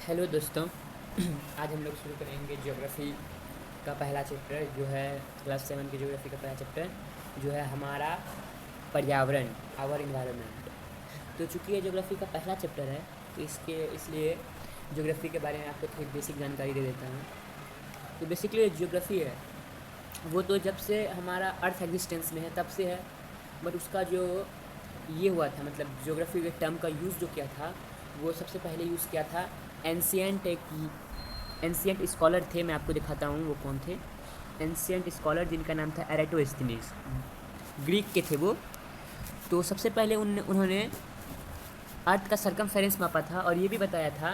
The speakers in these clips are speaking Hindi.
हेलो दोस्तों। आज हम लोग शुरू करेंगे ज्योग्राफी का पहला चैप्टर जो है क्लास 7 की ज्योग्राफी का पहला चैप्टर जो है हमारा पर्यावरण, आवर इन्वायरमेंट। तो चूँकि ये ज्योग्राफी का पहला चैप्टर है तो इसलिए ज्योग्राफी के बारे में आपको थोड़ी बेसिक जानकारी दे देता हूँ। तो बेसिकली ज्योग्राफी है वो तो जब से हमारा अर्थ एग्जिस्टेंस में है तब से है, बट उसका जो ये हुआ था मतलब ज्योग्राफी के टर्म का यूज़ जो किया था वो सबसे पहले यूज़ किया था एंशियंट स्कॉलर थे। मैं आपको दिखाता हूँ वो कौन थे। एंशियंट स्कॉलर जिनका नाम था एरेटोस्थेनीज, ग्रीक के थे वो। तो सबसे पहले उन्होंने अर्थ का सरकमफेरेंस मापा था और ये भी बताया था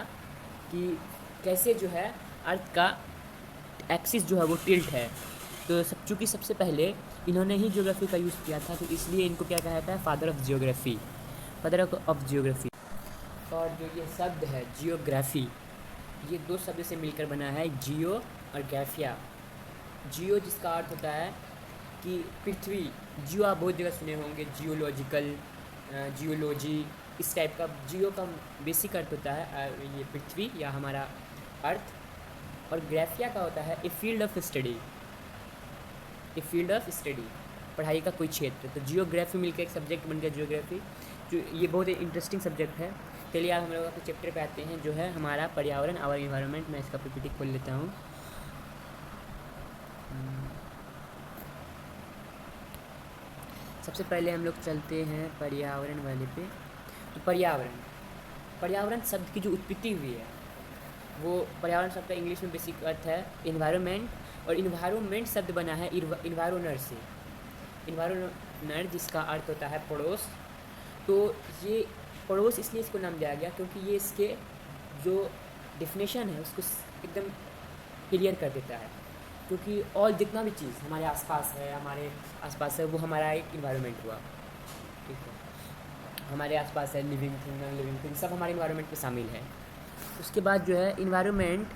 कि कैसे जो है अर्थ का एक्सिस जो है वो टिल्ट है। तो चूँकि सबसे पहले इन्होंने ही ज्योग्राफी का यूज़ किया था तो इसलिए इनको क्या कहा जाता है, father of geography, father of geography. और जो ये शब्द है जियोग्राफी, ये दो शब्द से मिलकर बना है, जियो और ग्राफिया। जियो जिसका अर्थ होता है कि पृथ्वी, जियो आप बहुत जगह सुने होंगे, जियोलॉजिकल, जियोलॉजी, इस टाइप का। जियो का बेसिक अर्थ होता है ये पृथ्वी या हमारा अर्थ, और ग्राफिया का होता है a field of study, a field of study, पढ़ाई का कोई क्षेत्र। तो जियोग्राफी मिलकर एक सब्जेक्ट बन गया जियोग्राफी, जो ये बहुत ही इंटरेस्टिंग सब्जेक्ट है। चलिए आप हम लोग अपने चैप्टर पे आते हैं जो है हमारा पर्यावरण, आवर इन्वायरमेंट। मैं इसका पीपीटी खोल लेता हूँ। सबसे पहले हम लोग चलते हैं पर्यावरण वाले पे। तो पर्यावरण शब्द की जो उत्पत्ति हुई है वो, पर्यावरण शब्द का इंग्लिश में बेसिक अर्थ है इन्वायरमेंट, और इन्वायरमेंट शब्द बना है इन्वायरोनर से। इन्वायरोनर जिसका अर्थ होता है पड़ोस। तो ये पड़ोस इसलिए इसको नाम दिया गया क्योंकि ये इसके जो डिफिनेशन है उसको एकदम क्लियर कर देता है। क्योंकि और जितना भी चीज़ हमारे आसपास है वो हमारा एक इन्वायरमेंट हुआ। ठीक है, हमारे आसपास है living thing, non living thing, सब हमारे इन्वायरमेंट में शामिल है। उसके बाद जो है इन्वायरमेंट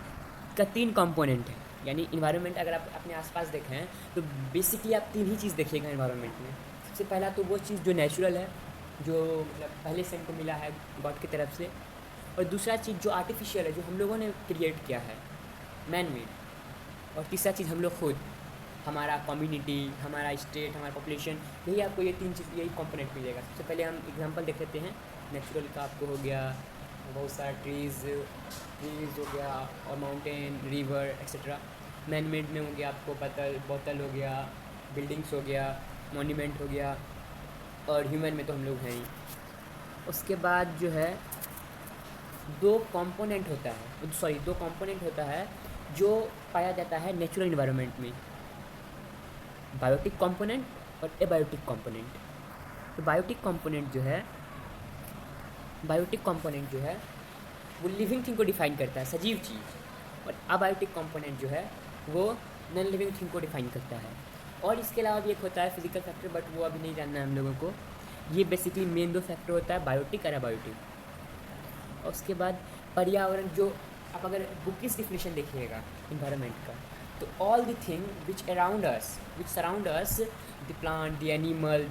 का 3 कंपोनेंट है। यानी इन्वायरमेंट अगर आप अपने आसपास देखें तो बेसिकली आप 3 ही चीज़ देखिएगा इन्वायरमेंट में। सबसे पहला तो वो चीज़ जो नेचुरल है, जो मतलब पहले से हमको मिला है गॉड की तरफ से, और दूसरा चीज़ जो आर्टिफिशियल है, जो हम लोगों ने क्रिएट किया है, मैन मेड, और तीसरा चीज़ हम लोग खुद, हमारा कम्युनिटी, हमारा स्टेट, हमारा पॉपुलेशन। यही आपको ये 3 चीज़, यही कंपोनेंट मिलेगा। सबसे पहले हम एग्जांपल देख लेते हैं। नेचुरल का आपको हो गया बहुत सारा ट्रीज़ हो गया, और mountain, river etcetera. Man made में हो गया आपको बोतल हो गया, बिल्डिंग्स हो गया, मॉन्यूमेंट हो गया, और ह्यूमन में तो हम लोग हैं ही। उसके बाद जो है दो कंपोनेंट होता है जो पाया जाता है नेचुरल इन्वायरमेंट में, बायोटिक कंपोनेंट और एबायोटिक कंपोनेंट। तो बायोटिक कंपोनेंट जो है वो लिविंग थिंग को डिफाइन करता है, सजीव चीज़, और अबायोटिक कंपोनेंट जो है वो नॉन लिविंग थिंग को डिफाइन करता है। और इसके अलावा भी एक होता है फिजिकल फैक्टर, बट वो अभी नहीं जानना है हम लोगों को। ये बेसिकली मेन 2 फैक्टर होता है, बायोटिक और अबायोटिक। और उसके बाद पर्यावरण, जो आप अगर बुक की डिफिनेशन देखिएगा इन्वायरमेंट का, तो all the thing which surround us, the plant, the animal,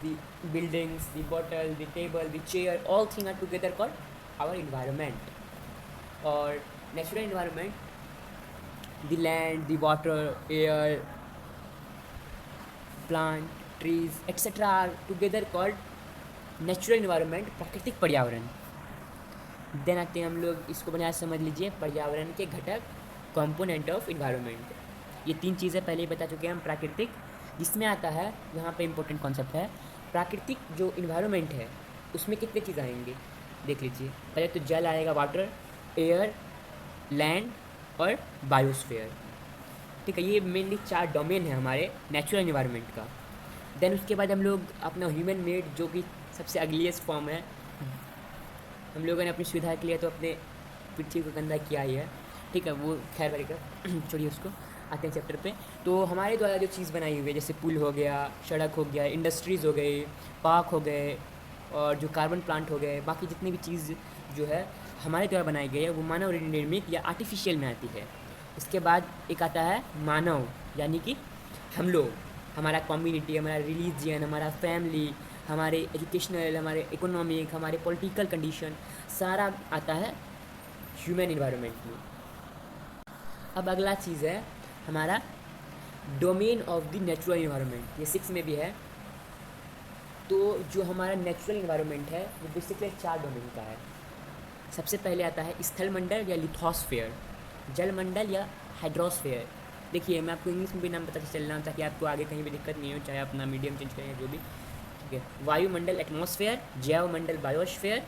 the buildings, the bottle, the table, the chair, all thing are together called our environment. और natural environment, the land, the water, air, plant, trees etcetera are together called natural environment, प्राकृतिक पर्यावरण। देन आते हैं हम लोग, इसको बढ़िया समझ लीजिए, पर्यावरण के घटक, कंपोनेंट ऑफ इन्वायरमेंट। ये 3 चीज़ें पहले ही बता चुके हैं हम। प्राकृतिक, जिसमें आता है, यहाँ पे इंपॉर्टेंट कॉन्सेप्ट है, प्राकृतिक जो इन्वायरमेंट है उसमें कितने चीज़ आएंगे देख लीजिए। पहले तो जल आएगा, वाटर, एयर, लैंड और बायोस्फीयर। ठीक है, ये मेनली 4 डोमेन है हमारे नेचुरल इन्वायरमेंट का। देन उसके बाद हम लोग अपना ह्यूमन मेड, जो कि सबसे अगलीस्ट फॉर्म है, हम लोगों ने अपनी सुविधा के लिए तो अपने पृथ्वी को गंदा किया ही है। ठीक है, वो खैर करेगा, छोड़िए उसको। आते हैं चैप्टर पे। तो हमारे द्वारा जो चीज़ बनाई हुई है, जैसे पुल हो गया, सड़क हो गया, इंडस्ट्रीज़ हो गई, पार्क हो गए, और जो कार्बन प्लांट हो गए, बाकी जितनी भी चीज़ जो है हमारे द्वारा बनाई गई है वो मानव निर्मित या आर्टिफिशियल में आती है। इसके बाद एक आता है मानव, यानी कि हम लोग, हमारा कम्युनिटी, हमारा रिलीजियन, हमारा फैमिली, हमारे एजुकेशनल, हमारे इकोनॉमिक, हमारे पॉलिटिकल कंडीशन, सारा आता है ह्यूमन इन्वायरमेंट में। अब अगला चीज़ है हमारा domain of the natural environment, ये 6 में भी है। तो जो हमारा नेचुरल इन्वायरमेंट है वो बेसिकली 4 डोमेन का है। सबसे पहले आता है स्थल मंडल या लिथोस्फेयर, जल मंडल या हाइड्रोस्फेयर। देखिए मैं आपको इंग्लिश में भी नाम पता चल रहा हूँ ताकि आपको आगे कहीं भी दिक्कत नहीं हो, चाहे अपना मीडियम चेंज करें या जो भी, ठीक है। वायुमंडल एटमॉस्फेयर, जैवमंडल बायोस्फेयर,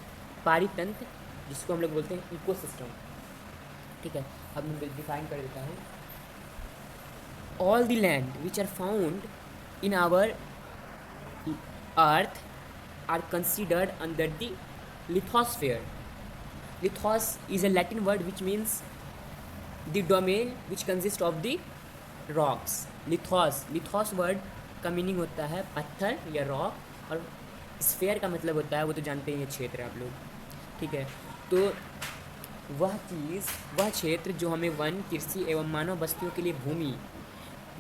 पारितंत्र जिसको हम लोग बोलते हैं इकोसिस्टम, ठीक है। अब मैं डिफाइन कर देता हूँ। All the land which are found in our earth are considered under the lithosphere. Lithos is a Latin word which means the domain which consists of the rocks. Lithos word का मीनिंग होता है पत्थर या रॉक, और स्फेयर का मतलब होता है, वो तो जानते ही हैं, क्षेत्र आप लोग, ठीक है। तो वह क्षेत्र जो हमें वन, कृषि एवं मानव बस्तियों के लिए भूमि,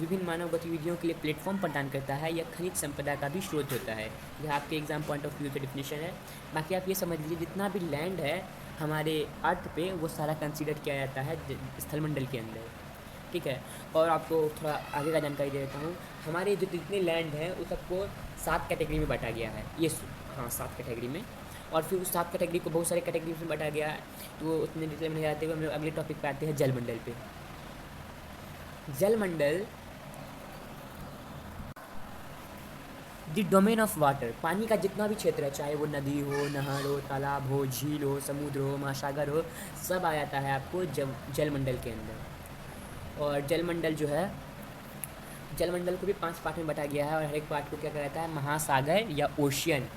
विभिन्न मानव गतिविधियों के लिए प्लेटफॉर्म प्रदान करता है, या खनिज संपदा का भी स्रोत होता है। यह आपके एग्जाम पॉइंट ऑफ व्यू से डिफिनेशन है। बाकी आप ये समझ लीजिए जितना भी लैंड है हमारे अर्थ पे वो सारा कंसीडर किया जाता है स्थलमंडल के अंदर, ठीक है। और आपको थोड़ा आगे का जानकारी दे देता हूँ। हमारे जो जितने लैंड हैं उस सबको 7 कैटेगरी में बांटा गया है, ये हाँ 7 कैटेगरी में, और फिर उस 7 कैटेगरी को बहुत सारे कैटेगरी में बांटा गया है। तो उतने डिटेल में नहीं जाते हुए हम लोग अगले टॉपिक पे आते हैं, जलमंडल पे। जलमंडल द डोमेन ऑफ वाटर, पानी का जितना भी क्षेत्र है, चाहे वो नदी हो, नहर हो, तालाब हो, झील हो, समुद्र हो, महासागर हो, सब आ जाता है आपको जलमंडल के अंदर। और जलमंडल जो है, जलमंडल को भी 5 पार्ट में बांटा गया है, और हर एक पार्ट को क्या कहता है, महासागर या ओशियन,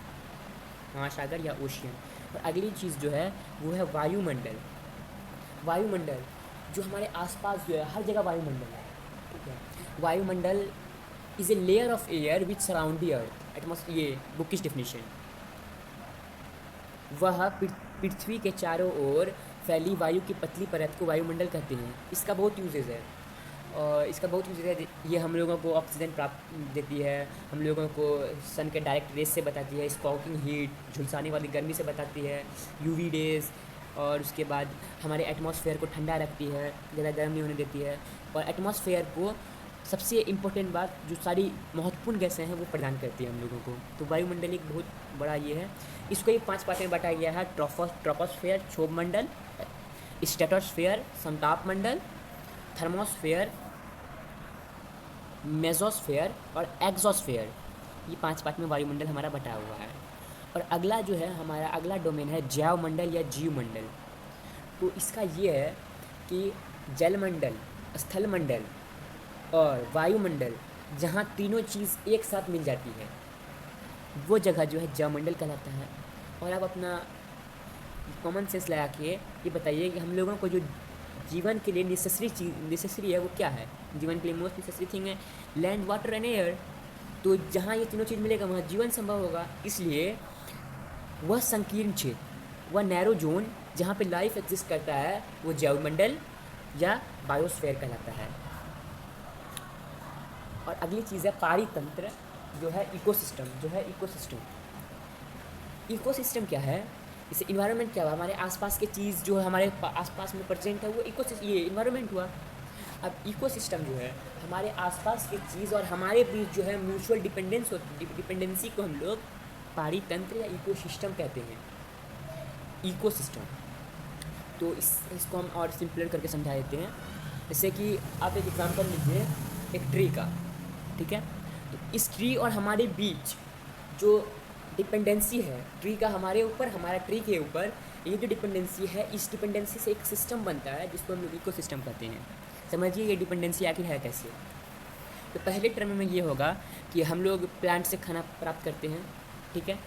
महासागर या ओशियन। और अगली चीज़ जो है वो है वायुमंडल। वायुमंडल जो हमारे आसपास जो है, हर जगह वायुमंडल है, ठीक है। वायुमंडल is a layer of air which surround the earth atmosphere, ये बुकिश डेफिनेशन। वह पृथ्वी के चारों ओर फैली वायु की पतली परत को वायुमंडल कहते हैं। इसका बहुत यूजेज है, और इसका बहुत यूजेज है। ये हम लोगों को ऑक्सीजन प्राप्त देती है, हम लोगों को सन के डायरेक्ट रेस से बताती है, स्कॉकिंग हीट झुलसाने वाली गर्मी से बताती है, यूवी रेज, और उसके बाद हमारे एटमॉस्फेयर को ठंडा रखती है, ज़्यादा गर्म नहीं होने देती है। और एटमॉस्फेयर को सबसे इम्पोर्टेंट बात, जो सारी महत्वपूर्ण गैसें हैं वो प्रदान करती है हम लोगों को। तो वायुमंडल एक बहुत बड़ा ये है। इसको ये 5 पार्ट में बांटा गया है, ट्रोपोस्फेयर क्षोभ मंडल, स्ट्रेटोस्फेयर समताप मंडल, थर्मोस्फेयर, मेसोस्फेयर और एक्सोस्फेयर। ये 5 पार्ट में वायुमंडल हमारा बटा हुआ है। और अगला जो है हमारा अगला डोमेन है जैवमंडल या जीवमंडल। तो इसका ये है कि जलमंडल, स्थलमंडल और वायुमंडल, जहाँ तीनों चीज़ एक साथ मिल जाती है, वो जगह जो है जैवमंडल कहलाता है। और आप अपना कॉमन सेंस लगा के ये बताइए कि हम लोगों को जो जीवन के लिए नेसेसरी है वो क्या है। जीवन के लिए मोस्ट नेसेसरी थिंग है लैंड, वाटर एंड एयर। तो जहाँ ये तीनों चीज़ मिलेगा वहाँ जीवन संभव होगा। इसलिए वह संकीर्ण क्षेत्र, वह नैरो जोन जहाँ पे लाइफ एग्जिस्ट करता है, वो जैवमंडल या बायोस्फीयर कहलाता है। और अगली चीज़ है पारितंत्र, जो है इकोसिस्टम, इकोसिस्टम क्या है, इसे इन्वायरमेंट क्या हुआ, हमारे आसपास के चीज़ जो हमारे आसपास में प्रेजेंट है वो ये इन्वायरमेंट हुआ। अब इकोसिस्टम जो है हमारे आसपास की चीज़ और हमारे बीच जो है म्यूचुअल डिपेंडेंसी को हम लोग पारितंत्र या इकोसिस्टम कहते हैं। इकोसिस्टम तो इसको हम और सिंपलर करके समझा देते हैं। जैसे कि आप एक एग्जांपल लीजिए एक ट्री का, ठीक है। तो इस ट्री और हमारे बीच जो डिपेंडेंसी है ट्री का हमारे ऊपर, हमारा ट्री के ऊपर, ये जो डिपेंडेंसी है, इस डिपेंडेंसी से एक सिस्टम बनता है जिसको हम लोग इकोसिस्टम कहते हैं। समझिए ये डिपेंडेंसी आखिर है कैसे। तो पहले टर्म में ये होगा कि हम लोग प्लांट से खाना प्राप्त करते हैं, ठीक है।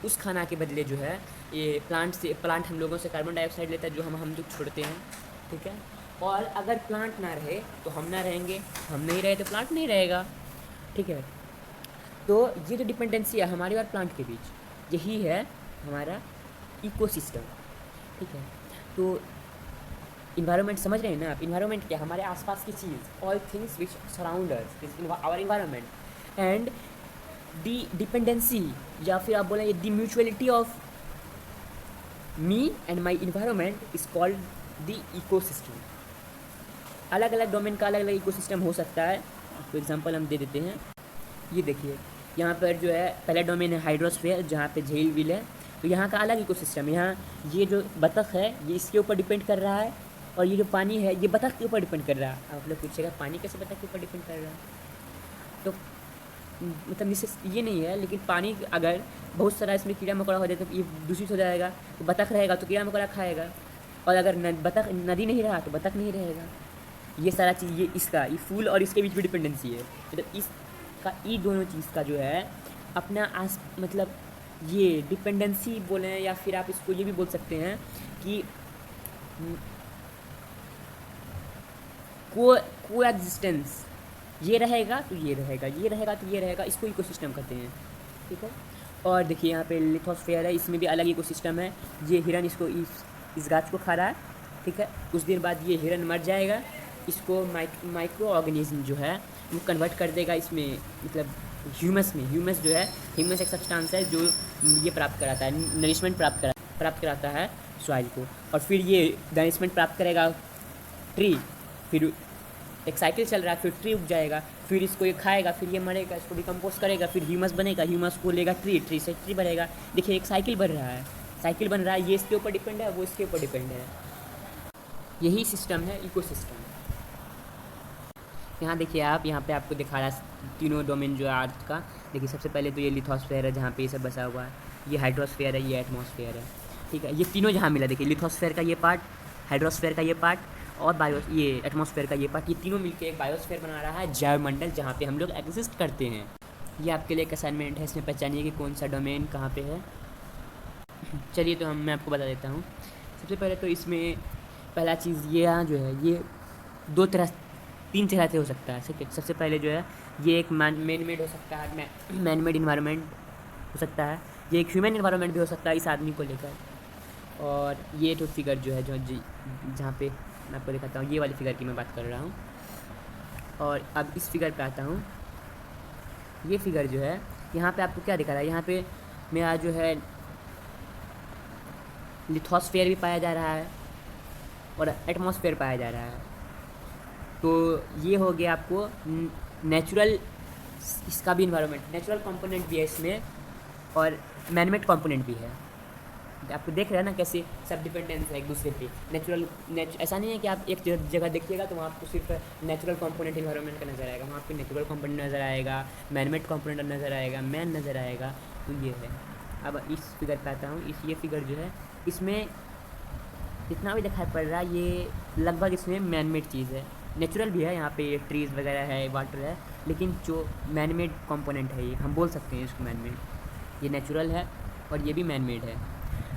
उस खाना के बदले जो है ये प्लांट हम लोगों से कार्बन डाइऑक्साइड लेता है जो हम लोग छोड़ते हैं, ठीक है। और अगर प्लांट ना रहे तो हम ना रहेंगे, हम नहीं रहे तो प्लांट नहीं रहेगा, ठीक है। तो ये जो डिपेंडेंसी है हमारे और प्लांट के बीच, यही है हमारा इकोसिस्टम, ठीक है। तो इन्वायरमेंट समझ रहे हैं ना आप। इन्वायरमेंट क्या, हमारे आसपास की चीज़, all things which surround us is our environment, and the dependency या फिर आप बोलें the mutuality of me and my environment is called the ecosystem. अलग अलग डोमेन का अलग अलग इकोसिस्टम हो सकता है। तो एग्जांपल हम दे देते हैं। ये देखिए, यहाँ पर जो है पहला डोमेन है हाइड्रोस्फीयर, जहाँ पे झील विल है। तो यहाँ का अलग इकोसिस्टम है। यहाँ ये जो बतख है ये इसके ऊपर डिपेंड कर रहा है, और ये जो पानी है ये बतख के ऊपर डिपेंड कर रहा है। आप लोग पूछेगा पानी कैसे बतख के ऊपर डिपेंड कर रहा है? तो मतलब ये नहीं है, लेकिन पानी अगर बहुत सारा इसमें कीड़ा मकोड़ा हो जाए तो ये दूषित हो जाएगा, तो बतख रहेगा तो कीड़ा मकोड़ा खाएगा। और अगर बतख नदी नहीं रहा तो बतख नहीं रहेगा। ये सारा चीज़ ये इसका ये फूल और इसके बीच भी डिपेंडेंसी है। मतलब इसका ये दोनों चीज़ का जो है अपना मतलब ये डिपेंडेंसी बोलें, या फिर आप इसको ये भी बोल सकते हैं कि को एग्जिस्टेंस। ये रहेगा तो ये रहेगा, ये रहेगा तो ये रहेगा, इसको इकोसिस्टम कहते हैं। ठीक है। और देखिए यहाँ पे लिथोस्फीयर है, इसमें भी अलग इकोसिस्टम है। ये हिरन इसको इस गाछ को खा रहा है। ठीक है। कुछ देर बाद ये हिरन मर जाएगा, इसको माइक्रो ऑर्गेनिज्म जो है वो कन्वर्ट कर देगा इसमें, मतलब ह्यूमस में। ह्यूमस जो है, ह्यूमस एक सब्सटेंस है जो ये प्राप्त कराता है, नरिशमेंट प्राप्त कराता है सॉइल को। और फिर ये नरिशमेंट प्राप्त करेगा ट्री, फिर एक साइकिल चल रहा है, फिर ट्री उग जाएगा, फिर इसको ये खाएगा, फिर ये मरेगा, इसको डिकम्पोज करेगा, फिर ह्यूमस बनेगा, ह्यूमस को लेगा ट्री से ट्री बढ़ेगा। देखिए एक साइकिल बन रहा है, साइकिल बन रहा है, ये इसके ऊपर डिपेंड है, वो इसके ऊपर डिपेंड है। यही सिस्टम है इकोसिस्टम। यहाँ देखिए आप, यहाँ पे आपको दिखा रहा है तीनों डोमेन जो है अर्थ का। देखिए सबसे पहले तो ये लिथोस्फीयर है जहाँ पे ये सब बसा हुआ है, ये हाइड्रोस्फीयर है, ये एटमॉस्फेयर है। ठीक है। ये तीनों जहाँ मिला, देखिए लिथोस्फीयर का ये पार्ट, हाइड्रोस्फीयर का ये पार्ट और ये एटमॉस्फेयर का ये पार्ट, ये तीनों मिलकर एक बायोस्फीयर बना रहा है, जैवमंडल, जहाँ पे हम लोग एग्जिस्ट करते हैं। ये आपके लिए एक असाइनमेंट है, इसमें पहचानिए कि कौन सा डोमेन कहाँ पे है। चलिए तो मैं आपको बता देता हूँ। सबसे पहले तो इसमें पहला चीज़ ये यहाँ जो है ये तीन तरह से हो सकता है। सबसे पहले जो है ये एक मैन मेड हो सकता है, मैन मेड इन्वायरमेंट हो सकता है। ये एक ह्यूमन इन्वायरमेंट भी हो सकता है इस आदमी को लेकर। और ये तो फिगर जो है जो जहाँ पे मैं आपको दिखाता हूँ, ये वाली फिगर की मैं बात कर रहा हूँ। और अब इस फिगर पे आता हूँ। ये फिगर जो है यहाँ पे आपको क्या दिखा रहा है, यहाँ पे मेरा जो है लिथोस्फीयर भी पाया जा रहा है और एटमॉस्फेयर पाया जा रहा है। तो ये हो गया आपको नेचुरल, इसका भी इन्वायरमेंट, नेचुरल कंपोनेंट भी है इसमें और मैनमेड कंपोनेंट भी है। आपको देख रहे हैं ना कैसे सब डिपेंडेंस है एक दूसरे पे। ऐसा नहीं है कि आप एक जगह देखिएगा तो वहाँ आपको सिर्फ नेचुरल कंपोनेंट इन्वायरमेंट का नज़र आएगा, वहाँ आपको नेचुरल कंपोनेंट नज़र आएगा, मैनमेड कंपोनेंट नज़र आएगा, मैन नज़र आएगा। तो ये है। अब इस फिगर पे आता हूँ। ये फिगर जो है इसमें जितना भी दिखाई पड़ रहा है ये लगभग इसमें मैनमेड चीज़ है। नेचुरल भी है, यहाँ पे ट्रीज़ वगैरह है, वाटर है, लेकिन जो मैनमेड कंपोनेंट है ये हम बोल सकते हैं इसको मैनमेड। ये नेचुरल है और ये भी मैनमेड है।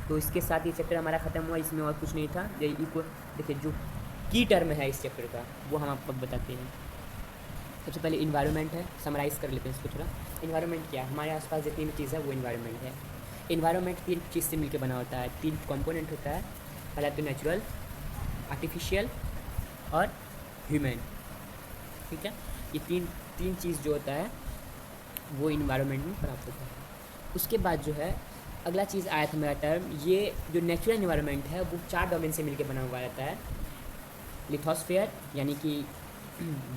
तो इसके साथ ये चैप्टर हमारा ख़त्म हुआ। इसमें और कुछ नहीं था। ये इको देखिए जो की टर्म है इस चैप्टर का वो हम आपको बताते हैं। सबसे पहले इन्वायरमेंट है, समराइज़ कर लेते हैं इसको थोड़ा। इन्वायरमेंट क्या है? हमारे आसपास जितनी भी चीज़ है वो इन्वायरमेंट है। इन्वायरमेंट तीन चीज़ से मिलकर बना होता है, तीन कंपोनेंट होता है। पहला तो नेचुरल, आर्टिफिशियल और ह्यूमन। ठीक है। ये तीन चीज़ जो होता है वो इन्वायरमेंट में प्राप्त होता है। उसके बाद जो है अगला चीज़ आया था मेरा टर्म, ये जो नेचुरल इन्वायरमेंट है वो 4 डोमेन से मिलकर बना हुआ रहता है। लिथोस्फीयर यानी कि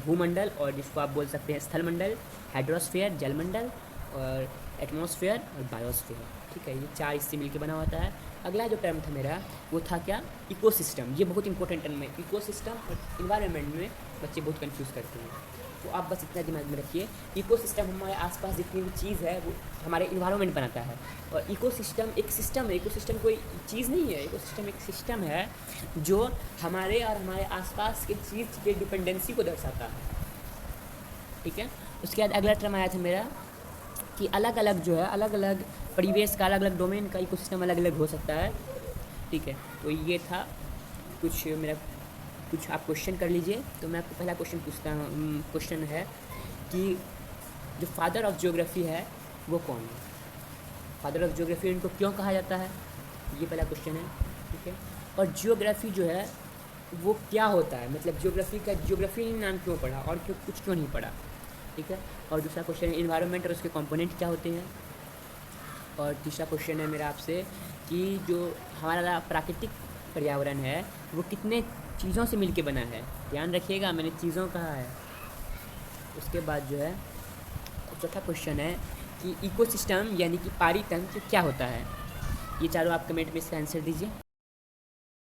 भूमंडल, और जिसको आप बोल सकते हैं स्थलमंडल, हाइड्रोस्फीयर जलमंडल, और एटमॉस्फेयर और बायोस्फीयर। ठीक है। ये 4 इससे मिलकर बना होता है। अगला जो टर्म था मेरा वो था क्या? इकोसिस्टम। ये बहुत इंपॉर्टेंट टर्म है। इकोसिस्टम और इन्वायरमेंट में बच्चे बहुत कंफ्यूज करते हैं, तो आप बस इतना दिमाग में रखिए। इकोसिस्टम हमारे आसपास जितनी भी चीज़ है वो हमारे इन्वायरमेंट बनाता है, और इकोसिस्टम एक सिस्टम है। इकोसिस्टम कोई चीज़ नहीं है, इकोसिस्टम एक सिस्टम है जो हमारे और हमारे आसपास के चीज़ के डिपेंडेंसी को दर्शाता है। ठीक है। उसके बाद अगला टर्म आया था मेरा कि अलग अलग जो है अलग अलग परिवेश का, अलग अलग डोमेन का इकोसिस्टम अलग अलग हो सकता है। ठीक है। तो ये था कुछ मेरा, कुछ आप क्वेश्चन कर लीजिए। तो मैं आपको पहला क्वेश्चन पूछता हूँ। क्वेश्चन है कि जो फादर ऑफ ज्योग्राफी है वो कौन है? फादर ऑफ ज्योग्राफी इनको क्यों कहा जाता है? ये पहला क्वेश्चन है। ठीक है। और ज्योग्राफी जो है वो क्या होता है, मतलब ज्योग्राफी नाम क्यों पढ़ा और कुछ क्यों नहीं पढ़ा? ठीक है। और दूसरा क्वेश्चन है इन्वायरमेंट और उसके कंपोनेंट क्या होते हैं। और तीसरा क्वेश्चन है मेरा आपसे कि जो हमारा प्राकृतिक पर्यावरण है वो कितने चीज़ों से मिलके बना है। ध्यान रखिएगा, मैंने चीज़ों कहा है। उसके बाद जो है चौथा क्वेश्चन है कि इकोसिस्टम यानी कि पारितंत्र क्या होता है। ये चारों आप कमेंट में इसका आंसर दीजिए।